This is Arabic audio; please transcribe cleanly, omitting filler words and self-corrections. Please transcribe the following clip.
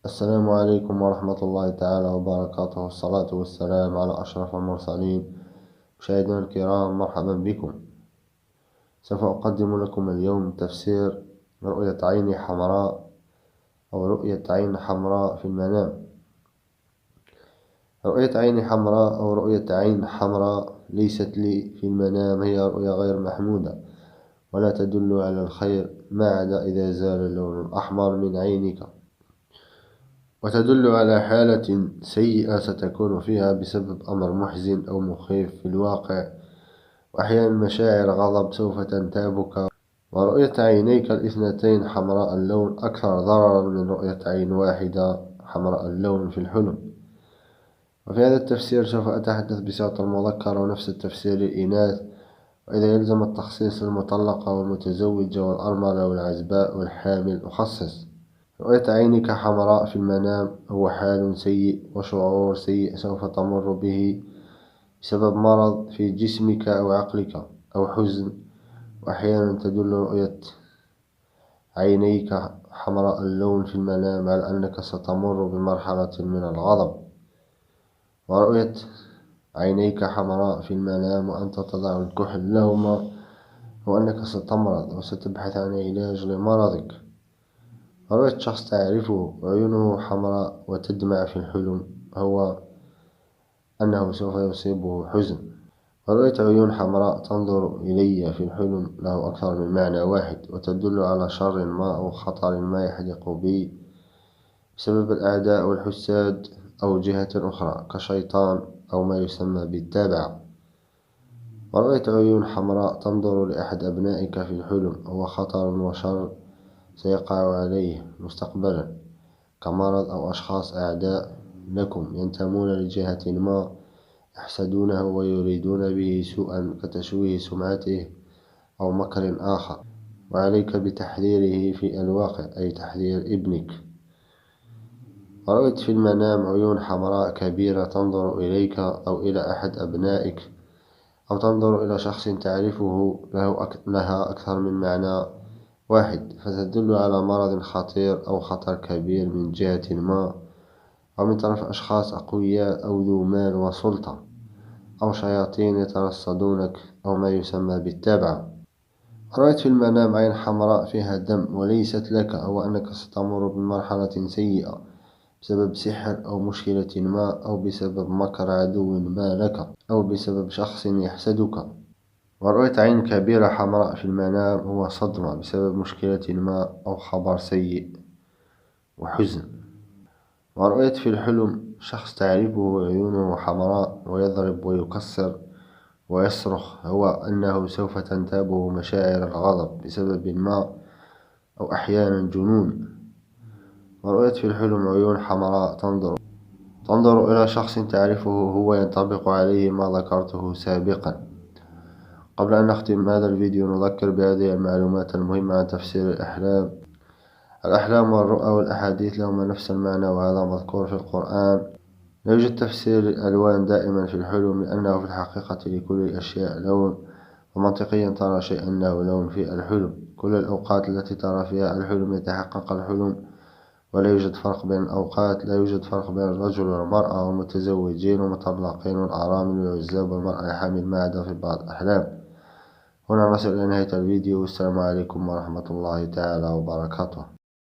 السلام عليكم ورحمة الله تعالى وبركاته، والصلاة والسلام على أشرف المرسلين. مشاهدينا الكرام، مرحبا بكم. سوف أقدم لكم اليوم تفسير رؤية عين حمراء أو رؤية عين حمراء في المنام. رؤية عين حمراء أو رؤية عين حمراء ليست لي في المنام، هي رؤية غير محمودة ولا تدل على الخير ما عدا إذا زال اللون الأحمر من عينك، وتدل على حالة سيئة ستكون فيها بسبب أمر محزن أو مخيف في الواقع، وأحيانا مشاعر غضب سوف تنتابك. ورؤية عينيك الاثنتين حمراء اللون أكثر ضررا من رؤية عين واحدة حمراء اللون في الحلم. وفي هذا التفسير سوف أتحدث بصيغة المذكر، ونفس التفسير للإناث، وإذا يلزم التخصيص للمطلقة والمتزوجة والأرملة والعزباء والحامل أخصص. رؤية عينك حمراء في المنام هو حال سيء وشعور سيء سوف تمر به بسبب مرض في جسمك أو عقلك أو حزن. وأحيانا تدل رؤية عينيك حمراء اللون في المنام على أنك ستمر بمرحلة من الغضب. ورؤية عينيك حمراء في المنام وأنت تضع الكحل لهما هو أنك ستمرض وستبحث عن علاج لمرضك. رؤية شخص تعرفه وعيونه حمراء وتدمع في الحلم هو أنه سوف يصيبه حزن. ورؤية عيون حمراء تنظر إلي في الحلم له أكثر من معنى واحد، وتدل على شر ما أو خطر ما يحدق بي بسبب الأعداء والحساد أو جهة أخرى كشيطان أو ما يسمى بالتابع. ورؤية عيون حمراء تنظر لأحد أبنائك في الحلم هو خطر وشر سيقع عليه مستقبلا كمرض أو أشخاص أعداء لكم ينتمون لجهة ما يحسدونه ويريدون به سوءا كتشويه سمعته أو مكر آخر، وعليك بتحذيره في الواقع، أي تحذير ابنك. ورأيت في المنام عيون حمراء كبيرة تنظر إليك أو إلى أحد أبنائك، أو تنظر إلى شخص تعرفه لها أكثر من معنى واحد، فتدل على مرض خطير أو خطر كبير من جهة ما، أو من طرف أشخاص أقوياء أو ذو مال وسلطة، أو شياطين يترصدونك أو ما يسمى بالتابعة. رأيت في المنام عين حمراء فيها دم وليست لك، أو أنك ستمر بمرحلة سيئة بسبب سحر أو مشكلة ما، أو بسبب مكر عدو ما لك، أو بسبب شخص يحسدك. ورؤية عين كبيرة حمراء في المنام هو صدمة بسبب مشكلة ما أو خبر سيء وحزن. ورؤية في الحلم شخص تعرفه عيونه حمراء ويضرب ويكسر ويصرخ هو أنه سوف تنتابه مشاعر الغضب بسبب ما، أو أحيانا جنون. ورؤية في الحلم عيون حمراء تنظر إلى شخص تعرفه هو ينطبق عليه ما ذكرته سابقا. قبل أن نختم هذا الفيديو نذكر بهذه المعلومات المهمة عن تفسير الأحلام. الأحلام والرؤى والأحاديث لهما نفس المعنى، وهذا مذكور في القرآن. لا يوجد تفسير الألوان دائما في الحلم، لأنه في الحقيقة لكل الأشياء لون، ومنطقيا ترى شيئا له لون في الحلم. كل الأوقات التي ترى فيها الحلم يتحقق الحلم، ولا يوجد فرق بين الأوقات. لا يوجد فرق بين الرجل والمرأة والمتزوجين والمطلقين والأرامل والعزاب والمرأة الحامل ما عدا في بعض الأحلام. هنا نصل إلى نهاية الفيديو، والسلام عليكم ورحمة الله تعالى وبركاته.